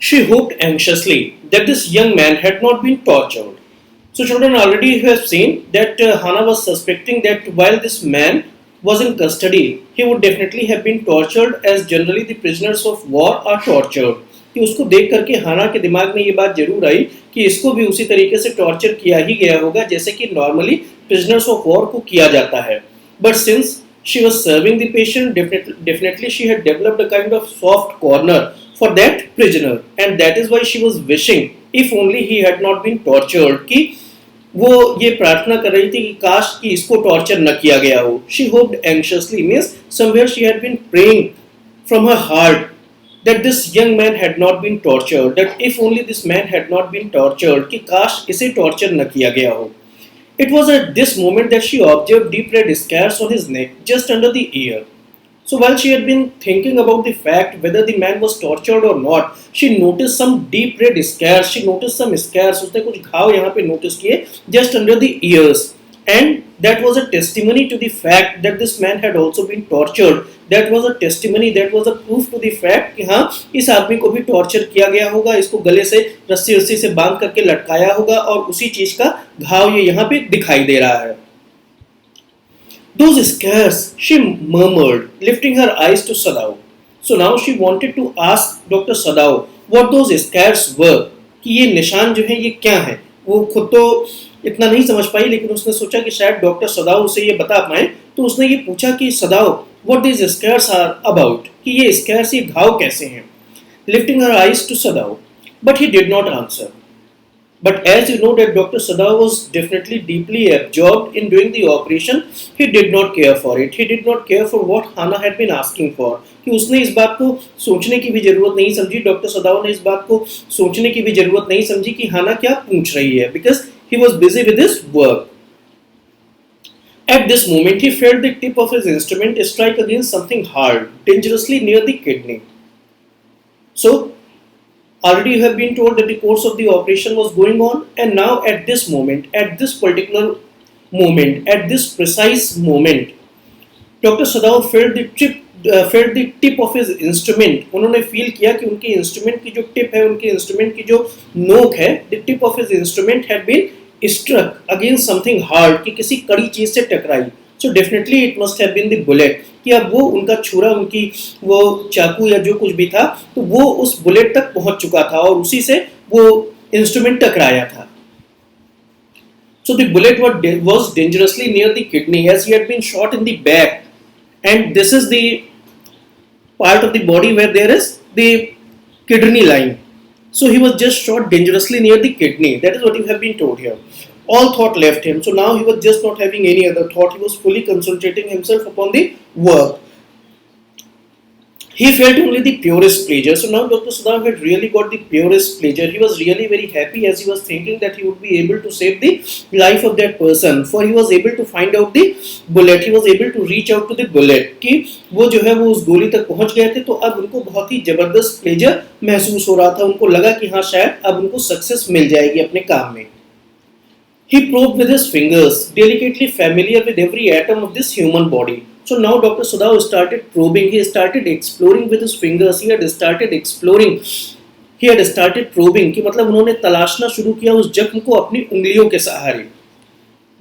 She hoped anxiously that this young man had not been tortured. So, children, already you have seen that Hannah was suspecting that while this man was in custody, he would definitely have been tortured, as generally the prisoners of war are tortured. कि उसको देख करके हाना के दिमाग में ये बात जरूर आई कि इसको भी उसी तरीके से टॉर्चर किया ही गया होगा जैसे कि नॉर्मली प्रिजनर्स ऑफ वॉर को किया जाता है. But since she was serving the patient, definitely she had developed a kind of soft corner for that prisoner, and that is why she was wishing if only he had not been tortured, कि वो ये प्रार्थना कर रही थी कि काश कि इसको टॉर्चर न किया गया हो. She hoped anxiously means somewhere she had been praying from her heart that this young man had not been tortured, that if only this man had not been tortured, कि काश इसे टॉर्चर न किया गया हो. It was at this moment that she observed deep red scars on his neck, just under the ear. So while she had been thinking about the fact whether the man was tortured or not, she noticed some deep red scars. She noticed some scars. उसने कुछ घाव यहाँ पे notice किए just under the ears, and that was a testimony to the fact that this man had also been tortured. That was a testimony, that was a proof to the fact कि हाँ इस आदमी को भी torture किया गया होगा, इसको गले से रस्सी से बांध करके लटकाया होगा और उसी चीज का घाव ये यहाँ पे दिखाई दे रहा है. Those scars, she murmured, lifting her eyes to Sadao. So now she wanted to ask Dr. Sadao what those scars were, कि ये निशान जो है ये क्या है. वो खुद तो इतना नहीं समझ पाई, लेकिन उसने सोचा कि शायद डॉक्टर सदाओ उसे ये बता पाए, तो उसने ये पूछा कि सदाओ what these scars are about, कि ये scars, ये घाव कैसे हैं. Lifting her eyes to Sadao, but he did not answer. But as you know that Dr. Sadao was definitely deeply absorbed in doing the operation, he did not care for it. He did not care for what Hannah had been asking for. कि उसने इस बात को सोचने की भी जरूरत नहीं समझी, डॉक्टर सदाओ ने इस बात को सोचने की भी जरूरत नहीं समझी कि हाना क्या पूछ रही है, because he was busy with his work. At this moment, he felt the tip of his instrument strike against something hard, dangerously near the kidney. So, already you have been told that the course of the operation was going on, and now at this moment, at this particular moment, at this precise moment, Dr. Sadao felt the tip of his instrument. उन्होंने feel किया कि उनके instrument की जो tip है, उनके instrument की जो नोक है, the tip of his instrument had been struck against something hard, कि किसी कड़ी चीज से टकराई. So definitely it must have been the bullet, कि अब वो उनका छुरा, उनकी वो चाकू या जो कुछ भी था, तो वो उस बुलेट तक पहुंच चुका था और उसी से वो इंस्ट्रूमेंट टकराया था. So the bullet was dangerously near the kidney, as he had been shot in the back, and this is the part of the body where there is the kidney line. So he was just shot dangerously near the kidney. That is what you have been told here. All thought left him. So now he was just not having any other thought. He was fully concentrating himself upon the work. He felt only the purest pleasure. So now Dr. Sadao had really got the purest pleasure. He was really very happy as he was thinking that he would be able to save the life of that person. For he was able to find out the bullet. He was able to reach out to the bullet. कि वो जो है वो उस गोली तक पहुंच गए थे, तो अब उनको बहुत ही जबरदस्त प्लेजर महसूस हो रहा था. उनको लगा कि हाँ शायद अब उनको सक्सेस मिल जाएगी अपने काम में. He probed with his fingers, delicately familiar with every atom of this human body. So now Dr. Sadao started probing, he started exploring with his fingers, he had started exploring, he had started probing, कि मतलब उन्होंने तलाशना शुरू किया उस जख्म को अपनी उंगलियों के सहारे.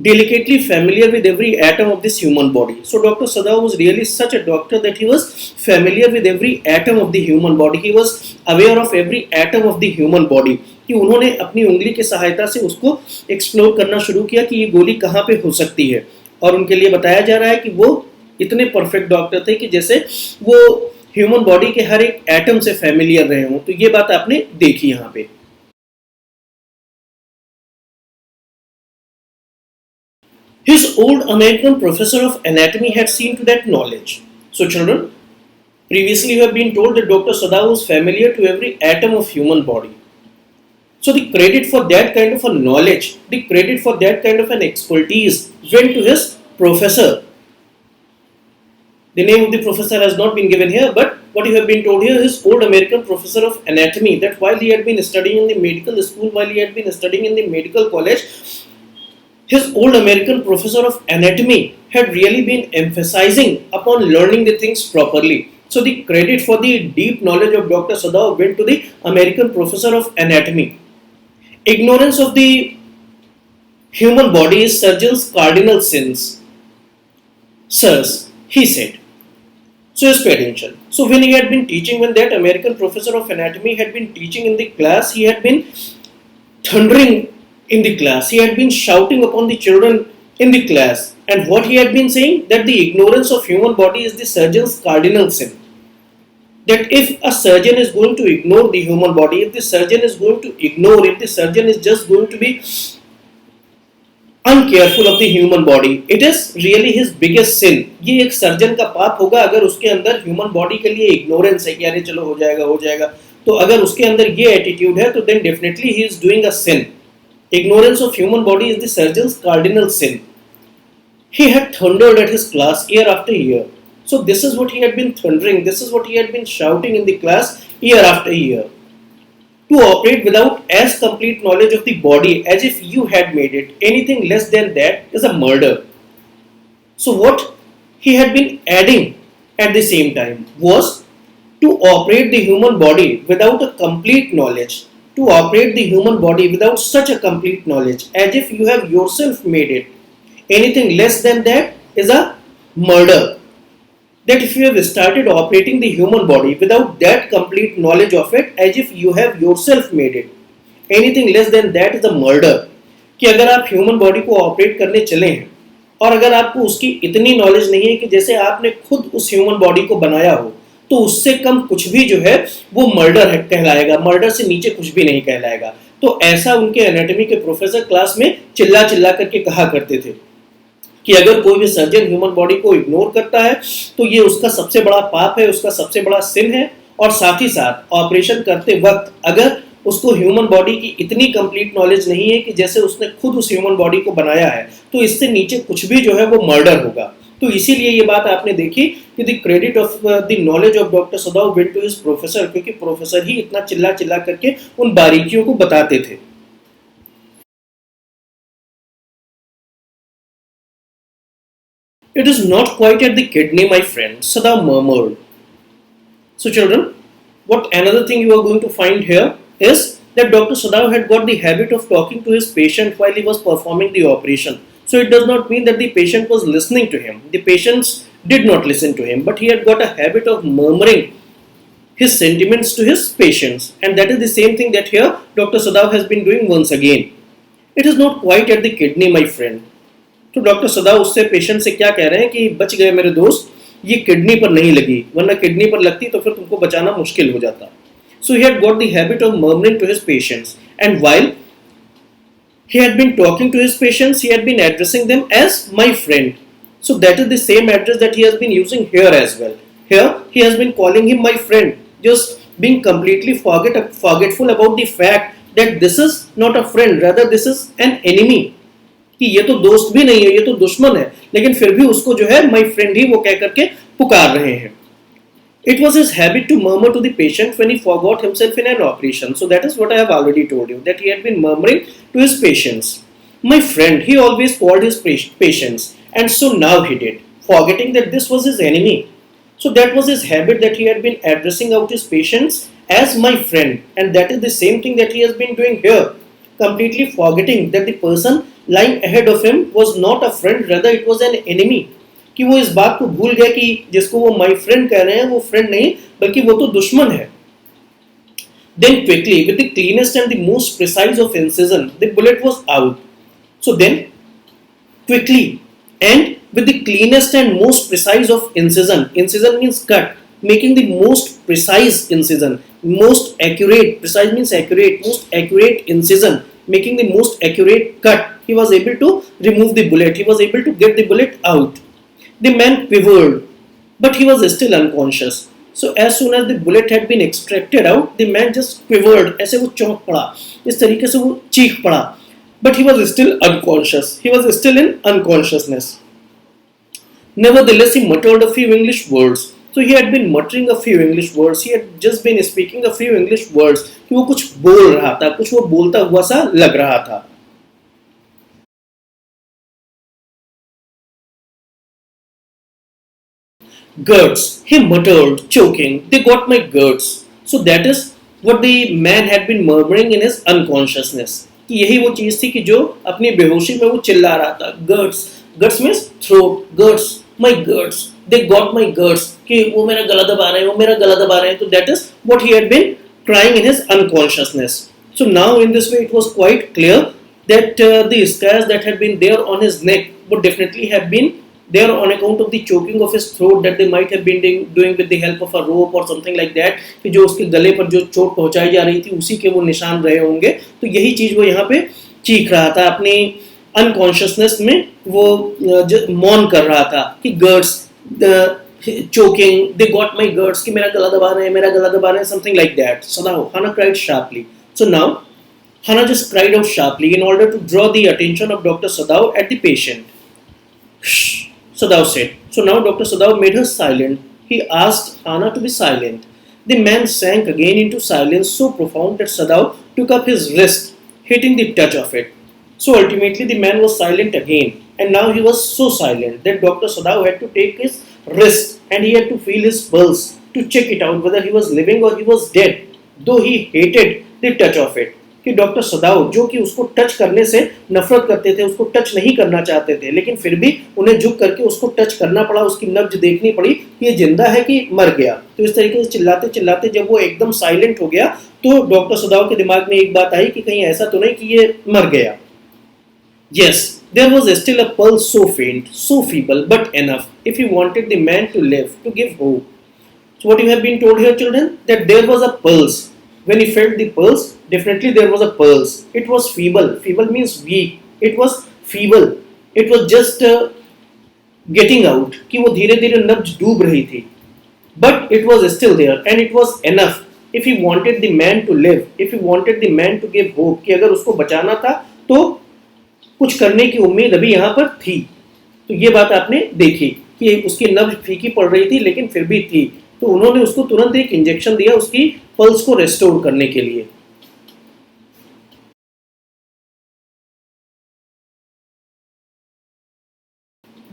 Delicately familiar with every atom of this human body. So Dr. Sadao was really such a doctor that he was familiar with every atom of the human body. He was aware of every atom of the human body. कि उन्होंने अपनी उंगली की सहायता से उसको explore करना शुरू किया कि ये गोली कहाँ पे हो सकती है. और उनके लिए बताया जा रहा है कि वो इतने परफेक्ट डॉक्टर थे कि जैसे वो ह्यूमन बॉडी के हर एक एटम से फैमिलियर रहे हों. तो ये बात आपने देखी यहाँ पे. His old American professor of anatomy had seen to that knowledge. So children, previously you have been told that Dr. Sadao was familiar to every atom of human body. So the credit for that kind of a knowledge, the credit for that kind of an expertise went to his professor. The name of the professor has not been given here, but what you have been told here, his old American professor of anatomy, that while he had been studying in the medical school, while he had been studying in the medical college, his old American professor of anatomy had really been emphasizing upon learning the things properly. So the credit for the deep knowledge of Dr. Sadao went to the American professor of anatomy. Ignorance of the human body is surgeon's cardinal sins. Sirs, he said. So just pay attention. So when he had been teaching, when that American professor of anatomy had been teaching in the class, he had been thundering in the class. He had been shouting upon the children in the class. And what he had been saying? That the ignorance of human body is the surgeon's cardinal sin. That if a surgeon is going to ignore the human body, if the surgeon is going to ignore, if the surgeon is just going to be uncareful of the human body, it is really his biggest sin. ये एक surgeon का पाप होगा अगर उसके अंदर human body के लिए इग्नोरेंस है कि अरे चलो हो जाएगा हो जाएगा. तो अगर उसके अंदर ये एटीट्यूड है तो then definitely he is doing a sin. Ignorance of human body is the surgeon's cardinal sin. He had thundered at his class year after year. So this is what he had been thundering, this is what he had been shouting in the class year after year. To operate without as complete knowledge of the body as if you had made it, anything less than that is a murder. So what he had been adding at the same time was to operate the human body without a complete knowledge, to operate the human body without such a complete knowledge as if you have yourself made it. Anything less than that is a murder. That if you have started operating the human body without that complete knowledge of it as if you have yourself made it, anything less than that is a murder. कि अगर आप human body को operate करने चले हैं और अगर आपको उसकी इतनी नॉलेज नहीं है कि जैसे आपने खुद उस ह्यूमन बॉडी को बनाया हो, तो उससे कम कुछ भी जो है वो मर्डर है कहलाएगा, मर्डर से नीचे कुछ भी नहीं कहलाएगा. तो ऐसा उनके एनाटॉमी के प्रोफेसर क्लास में चिल्ला चिल्ला करके कहा करते थे कि अगर कोई भी सर्जन ह्यूमन बॉडी को इग्नोर करता है तो ये उसका सबसे बड़ा पाप है, उसका सबसे बड़ा सिन है. और साथ ही साथ ऑपरेशन करते वक्त अगर उसको ह्यूमन बॉडी की इतनी कंप्लीट नॉलेज नहीं है कि जैसे उसने खुद उस ह्यूमन बॉडी को बनाया है, तो इससे नीचे कुछ भी जो है वो मर्डर होगा. तो इसीलिए ये बात आपने देखी कि the credit of the knowledge of doctor Sadao went to his professor, क्योंकि प्रोफेसर ही इतना चिल्ला चिल्ला करके उन बारीकियों को बताते थे. It is not quite at the kidney, my friend, Sadav murmured. So children, what another thing you are going to find here is that Dr. Sadav had got the habit of talking to his patient while he was performing the operation. So it does not mean that the patient was listening to him. The patients did not listen to him, but he had got a habit of murmuring his sentiments to his patients. And that is the same thing that here Dr. Sadav has been doing once again. It is not quite at the kidney, my friend. तो doctor सदाव उससे patient से क्या कह रहे हैं कि बच गए मेरे दोस्त, ये किडनी पर नहीं लगी, वरना किडनी पर लगती तो फिर तुमको बचाना मुश्किल हो जाता. So he had got the habit of murmuring to his patients, and while he had been talking to his patients, he had been addressing them as my friend. So that is the same address that he has been using here as well. Here he has been calling him my friend, just being completely forgetful about the fact that this is not a friend, rather this is an enemy. कि ये तो दोस्त भी नहीं है, ये तो दुश्मन है, लेकिन फिर भी उसको जो है माय फ्रेंड ही वो कह करके पुकार रहे हैं. It was his habit to murmur to the patient when he forgot himself in an operation. So that is what I have already told you, that he had been murmuring to his patients. My friend, he always called his patients, and so now he did, forgetting that this was his enemy. So that was his habit, that he had been addressing out his patients as my friend, and that is the same thing that he has been doing here, completely forgetting that the person lying ahead of him was not a friend, rather it was an enemy. कि वो इस बात को भूल गए कि जिसको वो माय फ्रेंड कह रहे हैं वो फ्रेंड नहीं बल्कि वो तो दुश्मन है. Then quickly, with the cleanest and the most precise of incision, the bullet was out. So then quickly and with the cleanest and most precise of incision, incision means cut, making the most precise incision, most accurate, precise means accurate, most accurate incision, making the most accurate cut, he was able to remove the bullet, he was able to get the bullet out. The man quivered, but he was still unconscious. So as soon as the bullet had been extracted out, the man just quivered, ऐसे वो चौंक पड़ा, इस तरीके से वो चीख पड़ा, but he was still unconscious, he was still in unconsciousness. Nevertheless, he muttered a few English words. So he had been muttering a few English words, he had just been speaking a few English words, कि वो कुछ बोल रहा था, कुछ वो बोलता हुआ सा लग रहा था. Guards, he muttered, choking. They got my guards. So that is what the man had been murmuring in his unconsciousness. कि यही वो चीज थी कि जो अपनी बेहोशी में वो चिल्ला रहा था. Guards, guards means throat. Guards, my guards. They got my guards. कि वो मेरा गला दबा रहे हैं, वो मेरा गला दबा रहे हैं. तो that is what he had been crying in his unconsciousness. So now in this way it was quite clear that the scars that had been there on his neck would definitely have been there on account of the choking of his throat that they might have been doing with the help of a rope or something like that, कि जो उसके गले पर जो चोट पहुंचाई जा रही थी उसी के वो निशान रहे होंगे. तो यही चीज वो यहाँ पे चीख रहा था अपनी अनकॉन्शियसनेस में. वो मौन कर रहा था कि गर्ड्स choking, they got my girds, कि मेरा गला दबा रहे हैं, मेरा गला दबा रहे हैं, something like that. So now Hannah cried sharply. So now Hannah just cried out sharply in order to draw the attention of Dr. Sadao at the patient. Shh, Sadao said. So now Dr. Sadao made her silent. He asked Hannah to be silent. The man sank again into silence so profound that Sadao took up his wrist, hitting the touch of it. So ultimately the man was silent again, and now he was so silent that Dr. Sadao had to take his wrist and he had to feel his pulse to check it out whether he was living or he was dead, though he hated the touch of it. कि doctor सदाओ जो कि उसको touch करने से नफरत करते थे, उसको टच नहीं करना चाहते थे, लेकिन फिर भी उन्हें झुक करके उसको टच करना पड़ा, उसकी नब्ज देखनी पड़ी कि ये जिंदा है कि मर गया. तो इस तरीके से चिल्लाते चिल्लाते जब वो एकदम साइलेंट हो गया तो डॉक्टर सदाओ के दिमाग में एक बात आई कि कहीं ऐसा तो नहीं कि ये मर गया. Yes, there was still a pulse so faint, so feeble, but enough if he wanted the man to live, to give hope. So what you have been told here, children, that there was a pulse. When he felt the pulse, definitely there was a pulse. It was feeble. Feeble means weak. It was feeble. It was just getting out. कि वो धीरे धीरे नब्ज डूब रही थी. But it was still there and it was enough if he wanted the man to live, if he wanted the man to give hope. कि अगर उसको बचाना था तो कुछ करने की उम्मीद अभी यहाँ पर थी. तो ये बात आपने देखी कि उसकी नब्ज फीकी पड़ रही थी लेकिन फिर भी थी. तो उन्होंने उसको तुरंत एक इंजेक्शन दिया उसकी पल्स को रेस्टोर करने के लिए.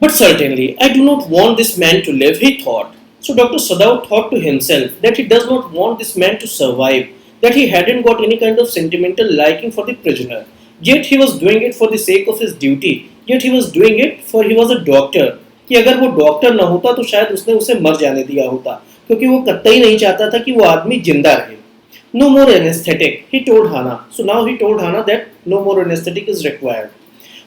But certainly, I do not want this man to live, he thought. So Dr. Sadao thought to himself that he does not want this man to survive, that he hadn't got any kind of sentimental liking for the prisoner. Yet he was doing it for the sake of his duty. Yet he was doing it for he was a doctor. कि अगर वो doctor ना होता तो शायद उसने उसे मर जाने दिया होता, क्योंकि वो कतई नहीं चाहता था कि वो आदमी जिंदा रहे. No more anesthetic, he told Hannah. So now he told Hannah that no more anesthetic is required.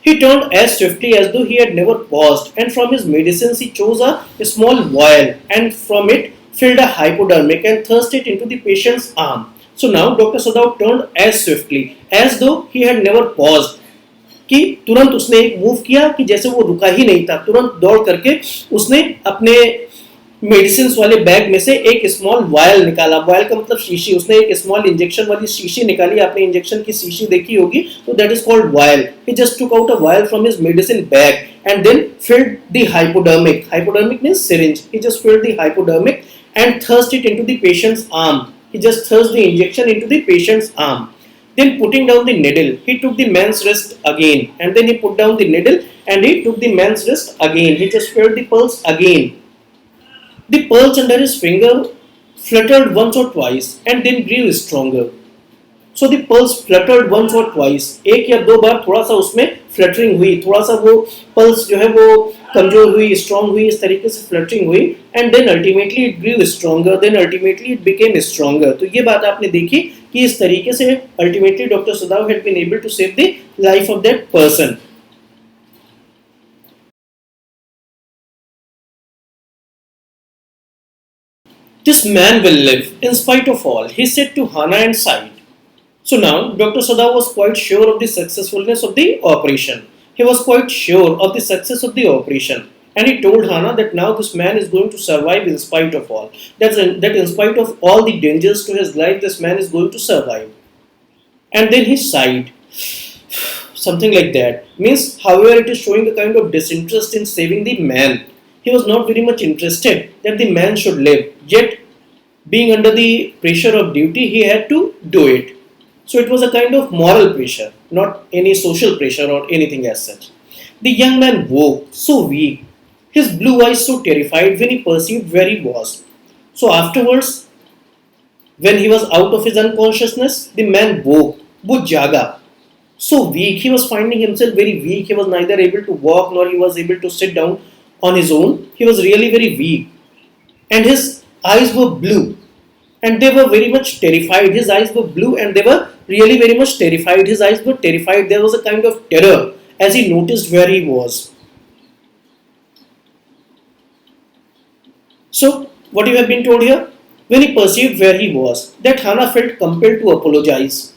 He turned as swiftly as though he had never paused, and from his medicines he chose a small vial, and from it filled a hypodermic and thrust it into the patient's arm. So now Dr. Sadao turned as swiftly as though he had never paused. कि तुरंत उसने एक move किया कि जैसे वो रुका ही नहीं था. तुरंत दौड़ करके उसने अपने मेडिसिन वाले बैग में से एक स्मॉल वायल निकाला. वायल का मतलब शीशी. उसने एक स्मॉल इंजेक्शन वाली शीशी निकाली. आपने इंजेक्शन की शीशी देखी होगी, तो that is called vial. He just took out a vial from his medicine bag and then filled the hypodermic. Hypodermic means syringe. He just filled the hypodermic and thrust it into the patient's arm. He just thrust the injection into the patient's arm. Then putting down the needle, he took the man's wrist again, and then he put down the needle and he took the man's wrist again. He just felt the pulse again. The pulse under his finger fluttered once or twice and then grew stronger. So the pulse fluttered once or twice. एक या दो बार थोड़ा सा उसमें fluttering हुई, थोड़ा सा वो पल्स जो है वो कमजोर हुई, स्ट्रॉन्ग हुई, इस तरीके से फ्लटरिंग हुई. And then ultimately it grew stronger, then ultimately it became stronger. तो ये बात आपने देखी कि इस तरीके से ultimately doctor Sadao had been able to save the life of that person. This man will live in spite of all, he said to Hannah and sighed. So now Dr. Sadao was quite sure of the successfulness of the operation. He was quite sure of the success of the operation. And he told Hannah that now this man is going to survive in spite of all. That in spite of all the dangers to his life, this man is going to survive. And then he sighed. Something like that. Means, however, it is showing a kind of disinterest in saving the man. He was not very much interested that the man should live. Yet, being under the pressure of duty, he had to do it. So it was a kind of moral pressure, not any social pressure or anything as such. The young man woke, so weak. his blue eyes so terrified when he perceived where he was. So afterwards, when he was out of his unconsciousness, the man woke, वो जागा. So weak, he was finding himself very weak. He was neither able to walk nor he was able to sit down on his own. He was really very weak, and his eyes were blue, and they were very much terrified. His eyes were blue, and they were really very much terrified. His eyes were terrified. There was a kind of terror as he noticed where he was. So, what you have been told here? When he perceived where he was, that Hannah felt compelled to apologize.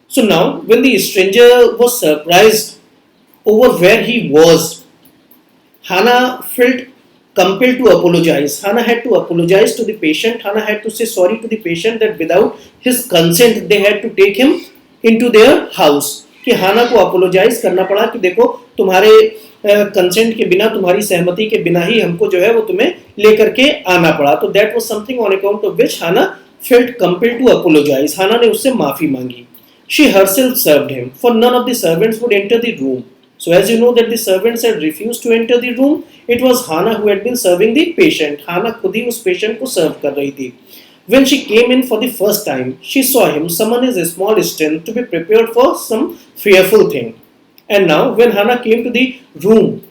So now, when the stranger was surprised over where he was, Hannah felt compelled to apologize. Hannah had to apologize to the patient. Hannah had to say sorry to the patient that without his consent they had to take him into their house. कि हाना को apologise करना पड़ा कि देखो तुम्हारे consent के बिना, तुम्हारी सहमति के बिना ही हमको जो है वो तुम्हें लेकर के आना पड़ा. तो that was something on account of which Hannah felt compelled to apologise. Hannah ने उससे माफी मांगी. She herself served him, for none of the servants would enter the room. So as you know that the servants had refused to enter the room, it was Hannah who had been serving the patient. Hannah खुद ही उस patient को serve कर रही थी. When she came in for the first time, she saw him summon his small strength to be prepared for some fearful thing. And now, when Hannah came to the room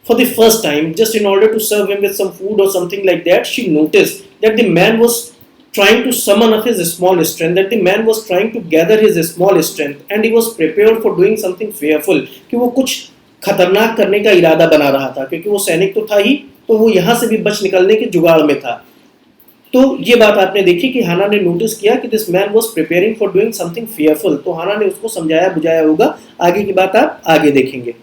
for the first time, just in order to serve him with some food or something like that, she noticed that the man was trying to summon up his small strength, that the man was trying to gather his small strength, and he was prepared for doing something fearful. कि वो कुछ खतरनाक करने का इरादा बना रहा था, क्योंकि वो सैनिक तो था ही, तो वो यहाँ से भी बच निकलने के जुगाड़ में था. तो ये बात आपने देखी कि हाना ने नोटिस किया कि this man was preparing for doing something fearful. तो हाना ने उसको समझाया बुझाया होगा. आगे की बात आप आगे देखेंगे.